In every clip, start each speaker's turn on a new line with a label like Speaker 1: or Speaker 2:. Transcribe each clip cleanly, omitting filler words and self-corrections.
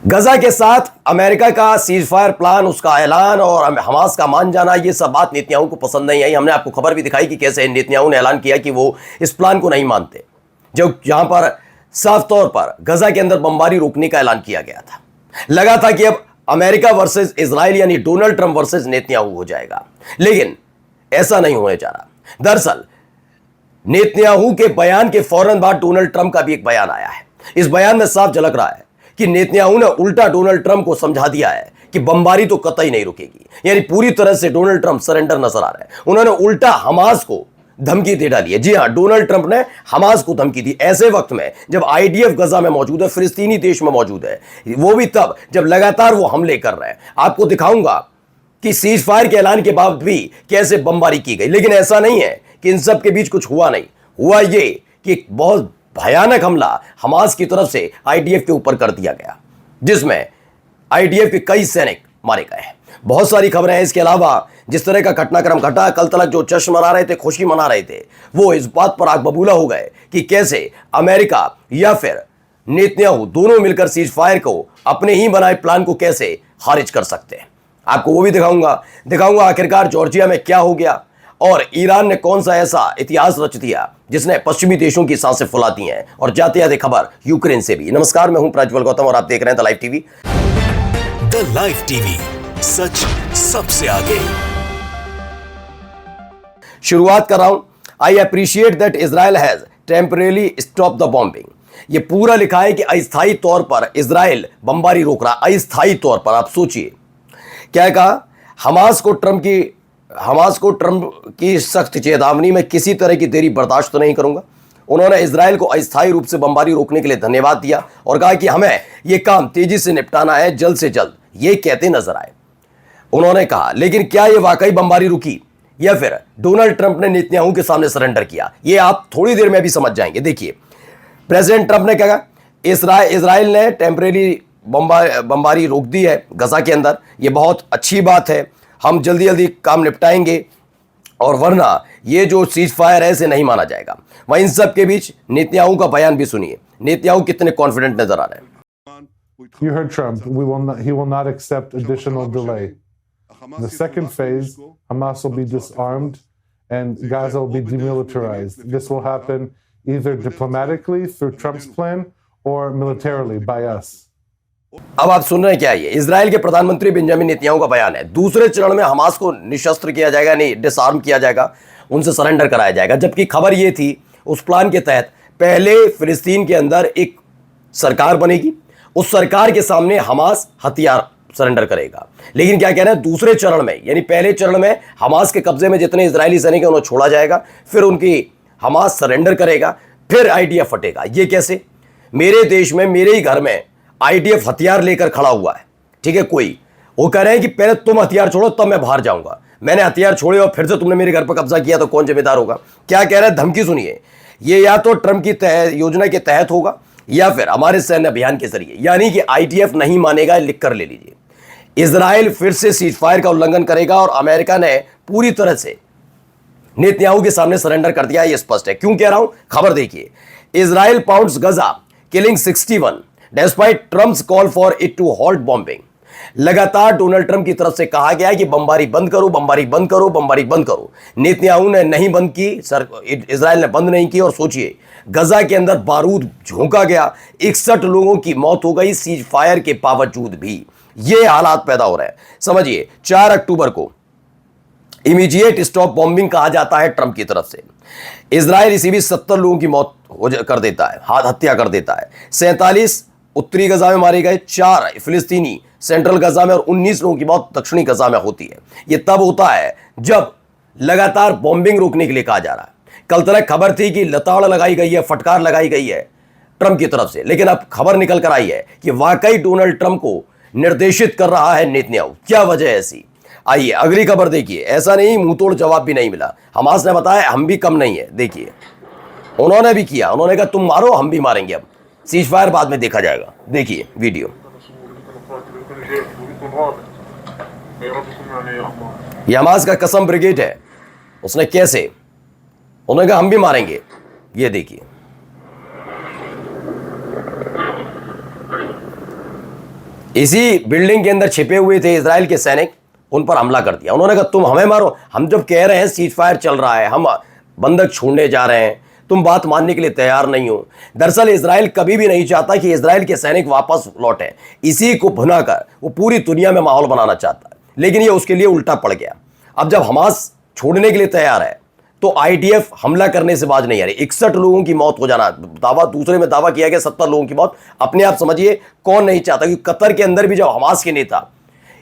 Speaker 1: गजा के साथ अमेरिका का सीज फायर प्लान, उसका ऐलान और हमास का मान जाना, ये सब बात नेतन्याहू को पसंद नहीं आई। हमने आपको खबर भी दिखाई कि कैसे नेतन्याहू ने ऐलान किया कि वो इस प्लान को नहीं मानते, जो जहां पर साफ तौर पर गजा के अंदर बमबारी रोकने का ऐलान किया गया था। लगा था कि अब अमेरिका वर्सेस इजराइल यानी डोनाल्ड ट्रंप वर्सेस नेतन्याहू हो जाएगा, लेकिन ऐसा नहीं होने जा रहा। दरअसल नेतन्याहू के बयान के फौरन बाद डोनाल्ड ट्रंप का भी एक बयान आया है। इस बयान में साफ झलक रहा है कि नेतन्याहू ने उल्टा डोनाल्ड ट्रंप को समझा दिया है कि बमबारी तो कतई नहीं रुकेगी, यानी पूरी तरह से डोनाल्ड ट्रंप सरेंडर नजर आ रहे हैं। उन्होंने उल्टा हमास को धमकी दे डाली है। जी हां, डोनाल्ड ट्रंप ने हमास को धमकी दी ऐसे वक्त में जब आईडीएफ गजा में मौजूद है, फिलिस्तीनी देश में मौजूद है, वो भी तब जब लगातार वो हमले कर रहे हैं। आपको दिखाऊंगा कि सीज फायर के ऐलान के बाद भी कैसे बमबारी की गई, लेकिन ऐसा नहीं है कि इन सब के बीच कुछ हुआ नहीं। हुआ ये कि बहुत भयानक हमला हमास की तरफ से आईडीएफ के ऊपर कर दिया गया, जिसमें आईडीएफ के कई सैनिक मारे गए हैं। बहुत सारी खबरें हैं। इसके अलावा जिस तरह का घटनाक्रम घटा, कल तक जो जश्न मना रहे थे, खुशी मना रहे थे, वो इस बात पर आग बबूला हो गए कि कैसे अमेरिका या फिर नेतन्याहू दोनों मिलकर सीज फायर को, अपने ही बनाए प्लान को कैसे खारिज कर सकते हैं। आपको वो भी दिखाऊंगा आखिरकार जॉर्जिया में क्या हो गया और ईरान ने कौन सा ऐसा इतिहास रच दिया जिसने पश्चिमी देशों की सांसें फुला दी हैं। और जाते जाते खबर यूक्रेन से भी। नमस्कार, मैं हूं प्रज्वल गौतम और आप देख रहे हैं the live TV.
Speaker 2: The live TV, सच सबसे आगे।
Speaker 1: शुरुआत कर रहा हूं। I appreciate that Israel has temporarily stop the bombing. ये पूरा लिखा है कि अस्थायी तौर पर इजराइल बमबारी रोक रहा। अस्थायी तौर पर, आप सोचिए क्या कहा। हमास को ट्रंप की सख्त चेतावनी में किसी तरह की देरी बर्दाश्त नहीं करूंगा। उन्होंने इजराइल को अस्थायी रूप से बमबारी रोकने के लिए धन्यवाद दिया और कहा कि हमें यह काम तेजी से निपटाना है, जल्द से जल्द, ये कहते नजर आए। उन्होंने कहा, लेकिन क्या यह वाकई बमबारी रुकी या फिर डोनाल्ड ट्रंप ने नेतन्याहू के सामने सरेंडर किया, यह आप थोड़ी देर में भी समझ जाएंगे। देखिए, प्रेसिडेंट ट्रंप ने कहा इजराइल ने टेम्परेरी बमबारी रोक दी है गजा के अंदर, यह बहुत अच्छी बात है, हम जल्दी जल्दी काम निपटाएंगे और वरना ये जो सीज फायर है इसे नहीं माना जाएगा। वहीं इन सब के बीच नेतन्याहू का बयान भी सुनिए। नेतन्याहू कितने कॉन्फिडेंट नजर आ रहे हैं।
Speaker 3: You heard Trump. He will not accept additional delay. The second phase, Hamas will be disarmed and Gaza will be demilitarized. This will happen either diplomatically through Trump's plan or militarily by us.
Speaker 1: अब आप सुन रहे हैं क्या, ये Israel के प्रधानमंत्री Benjamin Netanyahu का बयान है। दूसरे चरण में हमास को निशस्त्र किया जाएगा, नहीं डिसआर्म किया जाएगा, उनसे सरेंडर कराया जाएगा। जबकि खबर ये थी उस प्लान के तहत पहले फिलिस्तीन के अंदर एक सरकार बनेगी, उस सरकार के सामने हमास हथियार सरेंडर करेगा। लेकिन क्या कह रहे हैं, दूसरे चरण में यानी पहले चरण में हमास के कब्जे में जितने इजरायली सैनिक हैं उन्हें छोड़ा जाएगा, फिर उनकी हमास सरेंडर करेगा, फिर आईडीएफ फटेगा। ये कैसे? मेरे देश में, मेरे ही घर में आईडीएफ हथियार लेकर खड़ा हुआ है, ठीक है। कोई वो कह रहे हैं कि पहले तुम हथियार छोड़ो तब मैं बाहर जाऊंगा। मैंने हथियार छोड़े और फिर से तुमने मेरे घर पर कब्जा किया तो कौन जिम्मेदार होगा? क्या कह रहे हैं, धमकी सुनिए। ये या तो ट्रंप की योजना के तहत होगा या फिर हमारे सैन्य अभियान के जरिए, यानी कि आईडीएफ नहीं मानेगा, लिख कर ले लीजिए। इजराइल फिर से सीज फायर का उल्लंघन करेगा और अमेरिका ने पूरी तरह से नेतन्याहू के सामने सरेंडर कर दिया, यह स्पष्ट है। क्यों कह रहा हूं, खबर देखिए। Israel pounds Gaza killing 61 Despite Trump's call for it to halt bombing। लगातार डोनाल्ड ट्रंप की तरफ से कहा गया है कि बमबारी बंद करो, बमबारी बंद करो, बमबारी बंद करो। नेतन्याहू ने नहीं बंद की, इजराइल ने बंद नहीं की। और सोचिए, गजा के अंदर बारूद झोंका गया, 61 लोगों की मौत हो गई सीज फायर के बावजूद भी। ये हालात पैदा हो रहे हैं। समझिए, 4 अक्टूबर को इमीडिएट स्टॉप बॉम्बिंग कहा जाता है ट्रंप की तरफ से। इजराइल इसी बीच 70 लोगों की मौत कर देता है, हत्या कर देता है। 47 उत्तरी गजा में मारे गए, 4 फिलिस्तीनी सेंट्रल गजा में और 19 लोगों की मौत दक्षिणी गजा में होती है। यह तब होता है जब लगातार बॉम्बिंग रोकने के लिए कहा जा रहा है। कल तक खबर थी कि लताड़ लगाई गई है, फटकार लगाई गई है ट्रंप की तरफ से, लेकिन अब खबर निकल कर आई है कि वाकई डोनाल्ड ट्रंप को निर्देशित कर रहा है नेतन्याहू। क्या वजह है ऐसी? आइए अगली खबर देखिए। ऐसा नहीं मुंह तोड़ जवाब भी नहीं मिला। हमास ने बताया हम भी कम नहीं है। देखिए, उन्होंने भी किया, उन्होंने कहा तुम मारो हम भी मारेंगे, अब सीज फायर बाद में देखा जाएगा। देखिए वीडियो। ये हमास का कसम ब्रिगेड है, उसने कैसे, उन्होंने कहा हम भी मारेंगे। ये देखिए, इसी बिल्डिंग के अंदर छिपे हुए थे इजराइल के सैनिक, उन पर हमला कर दिया। उन्होंने कहा तुम हमें मारो, हम जब कह रहे हैं सीज फायर चल रहा है, हम बंधक छोड़ने जा रहे हैं, तुम बात मानने के लिए तैयार नहीं हो। दरअसल इजराइल कभी भी नहीं चाहता कि इजराइल के सैनिक वापस लौटें। इसी को भुनाकर वो पूरी दुनिया में माहौल बनाना चाहता है, लेकिन ये उसके लिए उल्टा पड़ गया। अब जब हमास छोड़ने के लिए तैयार है तो आईडीएफ हमला करने से बाज नहीं आ रही। 61 लोगों की मौत हो जाना दावा, दूसरे में दावा किया गया 70 लोगों की मौत। अपने आप समझिए कौन नहीं चाहता, क्योंकि कतर के अंदर भी जब हमास के नेता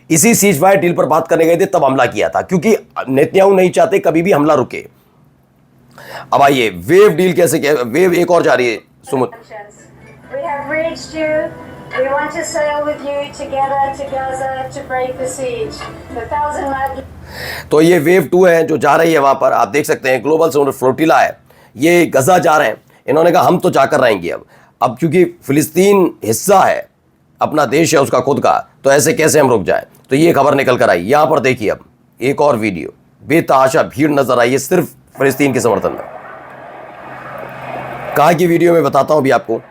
Speaker 1: इसी सीज फायर डील पर बात करने गए थे तब हमला किया था, क्योंकि नेतन्याहू नहीं चाहते कभी भी हमला रुके। अब आइए वेव डील कैसे क्या, वेव एक और जा रही है सुमुत।
Speaker 4: We have reached you. We want to sail with you together to Gaza to break the siege. The Thousand Mile.
Speaker 1: तो ये वेव 2 है जो जा रही है वहां पर, आप देख सकते हैं ग्लोबल साउंड फ्लोटिला है, ये गजा जा रहे हैं। इन्होंने कहा हम तो जाकर रहेंगे। अब क्योंकि फिलिस्तीन हिस्सा है, अपना देश है उसका खुद का, तो ऐसे कैसे हम रुक जाए। तो ये खबर निकल कर आई। यहां पर देखिए अब एक और वीडियो, बेतहाशा भीड़ नजर आई है सिर्फ फिलिस्तीन के समर्थन में। कहाँ की वीडियो में बताता हूं अभी आपको।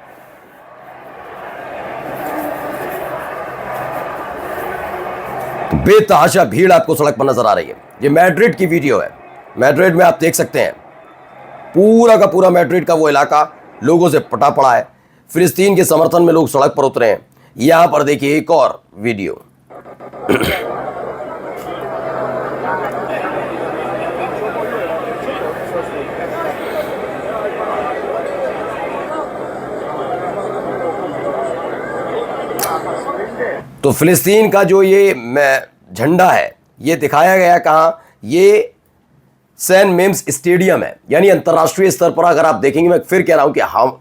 Speaker 1: बेतहाशा भीड़ आपको सड़क पर नजर आ रही है। ये मैड्रिड की वीडियो है। मैड्रिड में आप देख सकते हैं पूरा का पूरा मैड्रिड का वो इलाका लोगों से पटा पड़ा है। फिलिस्तीन के समर्थन में लोग सड़क पर उतरे हैं। यहां पर देखिए एक और वीडियो। तो फिलिस्तीन का जो ये झंडा है ये दिखाया गया कहाँ, ये सैन मेम्स स्टेडियम है। यानी अंतर्राष्ट्रीय स्तर पर अगर आप देखेंगे, मैं फिर कह रहा हूं कि हम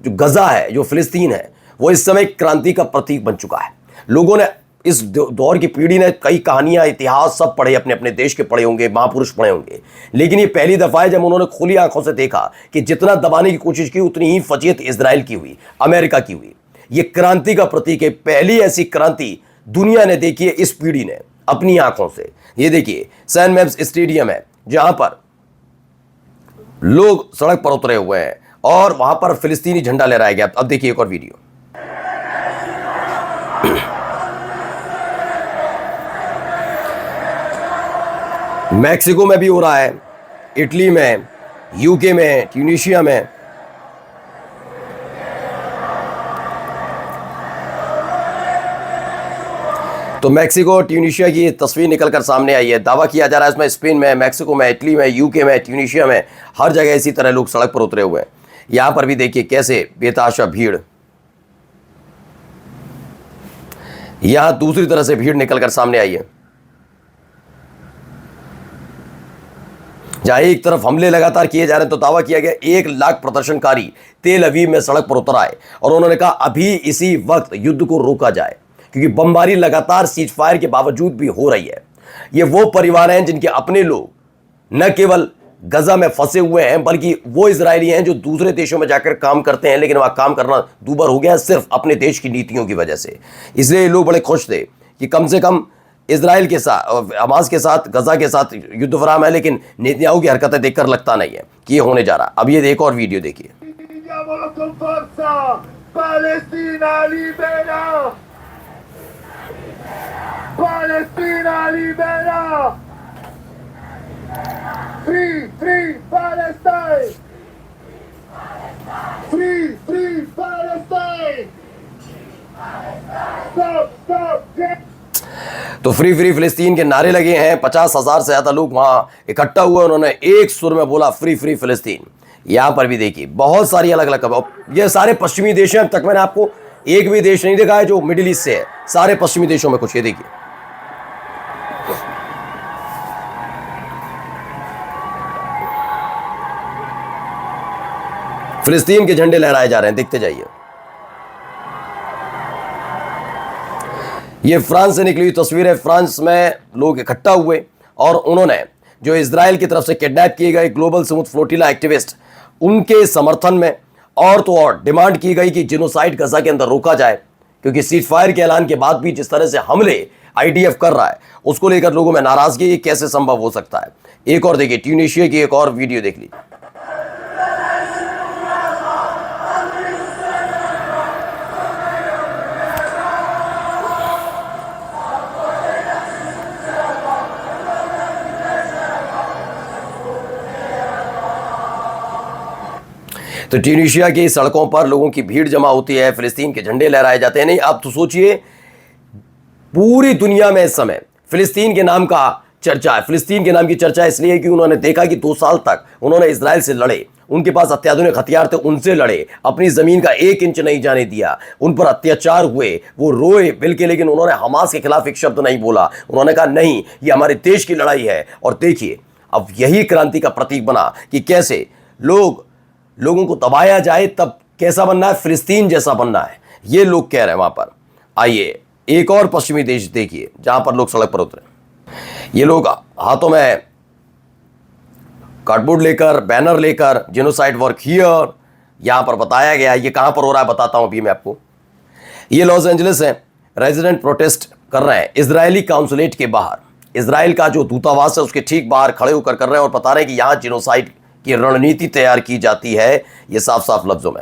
Speaker 1: जो गजा है, जो फिलिस्तीन है, वो इस समय क्रांति का प्रतीक बन चुका है। लोगों ने इस दौर की पीढ़ी ने कई कहानियां, इतिहास सब पढ़े, अपने अपने देश के पढ़े होंगे, महापुरुष पढ़े होंगे, लेकिन ये पहली दफा है जब उन्होंने खुली आंखों से देखा कि जितना दबाने की कोशिश की उतनी ही फजीयत इजराइल की हुई, अमेरिका की हुई। ये क्रांति का प्रतीक है। पहली ऐसी क्रांति दुनिया ने देखी है इस पीढ़ी ने अपनी आंखों से। ये देखिए सैन मेम्स स्टेडियम है जहां पर लोग सड़क पर उतरे हुए हैं और वहां पर फिलिस्तीनी झंडा लहराया गया। अब देखिए एक और वीडियो। मैक्सिको में भी हो रहा है, इटली में, यूके में, ट्यूनीशिया में। तो मैक्सिको ट्यूनीशिया की तस्वीर निकलकर सामने आई है। दावा किया जा रहा है इसमें स्पेन में, मैक्सिको में, इटली में, यूके में, ट्यूनीशिया में, हर जगह इसी तरह लोग सड़क पर उतरे हुए हैं। यहां पर भी देखिए कैसे बेतहाशा भीड़, यहां दूसरी तरह से भीड़ निकलकर सामने आई है। जहां एक तरफ हमले लगातार किए जा रहे हैं तो दावा किया गया 1 लाख प्रदर्शनकारी तेल अवीव में सड़क पर उतर आए और उन्होंने कहा अभी इसी वक्त युद्ध को रोका जाए, क्योंकि बमबारी लगातार सीज फायर के बावजूद भी हो रही है। ये वो परिवार हैं जिनके अपने लोग न केवल गजा में फंसे हुए हैं, बल्कि वो इजरायली हैं जो दूसरे देशों में जाकर काम करते हैं, लेकिन वहां काम करना दूभर हो गया सिर्फ अपने देश की नीतियों की वजह से। इसलिए ये लोग बड़े खुश थे कि कम से कम इजराइल के साथ, हमास के साथ, गजा के साथ युद्ध विराम है, लेकिन नेतन्याहू की हरकतें देखकर लगता नहीं है कि ये होने जा रहा। अब ये एक और वीडियो देखिए।
Speaker 5: Palestina libera! Free, free Palestine! Free, free Palestine! Stop, stop!
Speaker 1: तो फ्री फ्री फिलिस्तीन के नारे लगे हैं। 50,000 से ज्यादा लोग वहां इकट्ठा हुए, उन्होंने एक सुर में बोला फ्री फ्री फिलिस्तीन। यहां पर भी देखिए बहुत सारी अलग अलग, ये सारे पश्चिमी देश हैं। अब तक मैंने आपको एक भी देश नहीं देखा है जो मिडिल ईस्ट से है, सारे पश्चिमी देशों में कुछ। ये देखिए फिलिस्तीन के झंडे लहराए जा रहे हैं, देखते जाइए। ये फ्रांस से निकली हुई तस्वीर है। फ्रांस में लोग इकट्ठा हुए और उन्होंने जो इजराइल की तरफ से किडनैप किए गए ग्लोबल साउथ फ्लोटिला एक्टिविस्ट, उनके समर्थन में और तो और डिमांड की गई कि जिनोसाइड गजा के अंदर रोका जाए, क्योंकि सीज फायर के ऐलान के बाद भी जिस तरह से हमले आईडीएफ कर रहा है उसको लेकर लोगों में नाराजगी, ये कैसे संभव हो सकता है। एक और देखिए ट्यूनीशिया की एक और वीडियो देख लीजिए। तो ट्यूनीशिया की सड़कों पर लोगों की भीड़ जमा होती है, फिलिस्तीन के झंडे लहराए जाते हैं। नहीं, आप तो सोचिए पूरी दुनिया में इस समय फिलिस्तीन के नाम का चर्चा है। फिलिस्तीन के नाम की चर्चा इसलिए कि उन्होंने देखा कि 2 साल तक उन्होंने इजराइल से लड़े, उनके पास अत्याधुनिक हथियार थे, उनसे लड़े, अपनी जमीन का 1 इंच नहीं जाने दिया, उन पर अत्याचार हुए, वो रोए बिल्कुल, लेकिन उन्होंने हमास के खिलाफ एक शब्द नहीं बोला। उन्होंने कहा नहीं, ये हमारे देश की लड़ाई है। और देखिए अब यही क्रांति का प्रतीक बना कि कैसे लोगों को दबाया जाए, तब कैसा बनना है, फिलिस्तीन जैसा बनना है, ये लोग कह रहे हैं वहां पर। आइए एक और पश्चिमी देश देखिए जहां पर लोग सड़क पर उतरे। ये लोग हाथों में कार्डबोर्ड लेकर, बैनर लेकर, जेनोसाइड वर्क हियर, यहां पर बताया गया। ये कहां पर हो रहा है बताता हूं अभी मैं आपको। ये लॉस एंजलिस है, रेजिडेंट प्रोटेस्ट कर रहे हैं इजरायली काउंसुलेट के बाहर। इजराइल का जो दूतावास है उसके ठीक बाहर खड़े होकर कर रहे हैं और बता रहे हैं कि यहां जेनोसाइड की रणनीति तैयार की जाती है, ये साफ साफ लफ्जों में।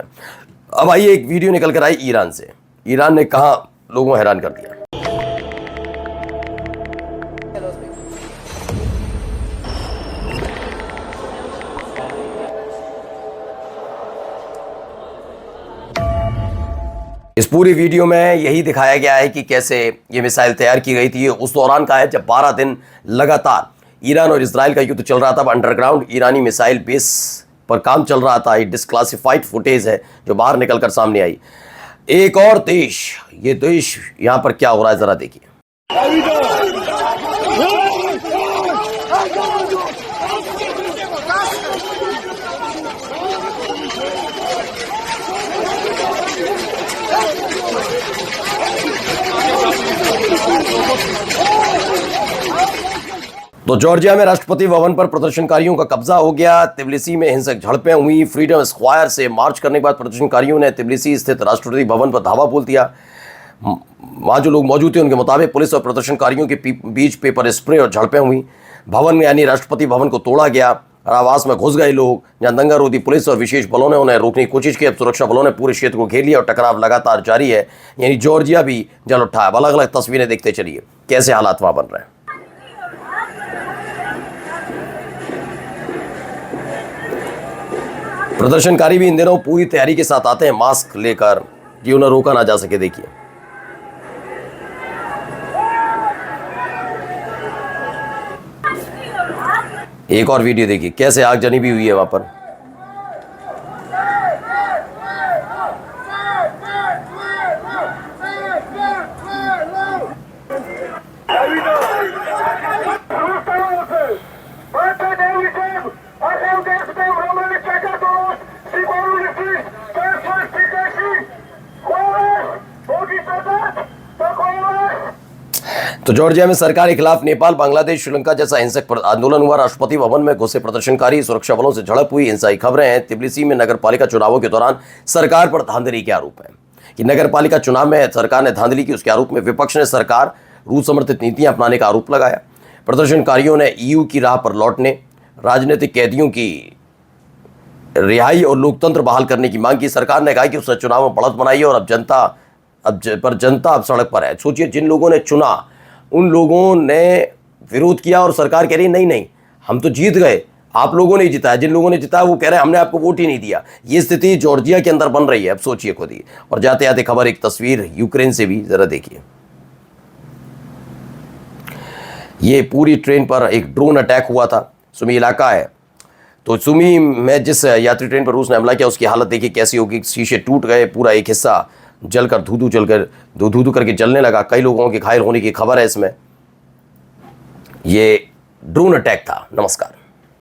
Speaker 1: अब आइए एक वीडियो निकल कर आई ईरान से। ईरान ने कहा लोगों को हैरान कर दिया। इस पूरी वीडियो में यही दिखाया गया है कि कैसे ये मिसाइल तैयार की गई थी। उस दौरान का है जब 12 दिन लगातार ईरान और इजराइल का युद्ध चल रहा था। अंडरग्राउंड ईरानी मिसाइल बेस पर काम चल रहा था। ये डिस्क्लासिफाइड फुटेज है जो बाहर निकलकर सामने आई। एक और देश, ये देश यहां पर क्या हो रहा है जरा देखिए। तो जॉर्जिया में राष्ट्रपति भवन पर प्रदर्शनकारियों का कब्जा हो गया। तिब्लिसी में हिंसक झड़पें हुई। फ्रीडम स्क्वायर से मार्च करने के बाद प्रदर्शनकारियों ने तिब्लिसी स्थित राष्ट्रपति भवन पर धावा बोल दिया। वहां जो लोग मौजूद थे उनके मुताबिक पुलिस और प्रदर्शनकारियों के बीच पेपर स्प्रे और झड़पें हुई। भवन में यानी राष्ट्रपति भवन को तोड़ा गया। आवास में घुस गए लोग। जहां दंगा रोधी पुलिस और विशेष बलों ने उन्हें रोकने की कोशिश की। अब सुरक्षा बलों ने पूरे क्षेत्र को घेर लिया और टकराव लगातार जारी है। यानी जॉर्जिया भी जल उठा है। अलग अलग तस्वीरें देखते चलिए कैसे हालात वहां बन रहे हैं। प्रदर्शनकारी भी इन दिनों पूरी तैयारी के साथ आते हैं मास्क लेकर कि उन्हें रोका ना जा सके। देखिए एक और वीडियो देखिए कैसे आगजनी भी हुई है वहां पर। तो जॉर्जिया में सरकार के खिलाफ नेपाल, बांग्लादेश, श्रीलंका जैसा हिंसक आंदोलन हुआ। राष्ट्रपति भवन में घुसे प्रदर्शनकारी, सुरक्षा बलों से झड़प हुई। हिंसा की खबरें हैं। तिब्लिसी में नगर पालिका चुनावों के दौरान सरकार पर धांधली के आरोप है कि नगर पालिका चुनाव में सरकार ने धांधली की। उसके आरोप में विपक्ष ने सरकार रूस समर्थित नीतियां अपनाने का आरोप लगाया। प्रदर्शनकारियों ने EU की राह पर लौटने, राजनीतिक कैदियों की रिहाई और लोकतंत्र बहाल करने की मांग की। सरकार ने कहा कि उसने चुनाव में बढ़त बनाई है और अब जनता सड़क पर है। सोचिए जिन लोगों ने चुना उन लोगों ने विरोध किया और सरकार कह रही नहीं हम तो जीत गए, आप लोगों ने जिताया। जिन लोगों ने जिताया वो कह रहे हैं हमने आपको वोट ही नहीं दिया। ये स्थिति जॉर्जिया के अंदर बन रही है। अब सोचिए खुद ही। और जाते जाते खबर एक तस्वीर यूक्रेन से भी जरा देखिए। ये पूरी ट्रेन पर एक ड्रोन अटैक हुआ था। सुमी इलाका है तो सुमी में जिस यात्री ट्रेन पर रूस ने हमला किया उसकी हालत देखिए कैसी होगी। शीशे टूट गए, पूरा एक हिस्सा जलकर धू करके जलने लगा। कई लोगों के घायल होने की खबर है इसमें। ये ड्रोन अटैक था। नमस्कार।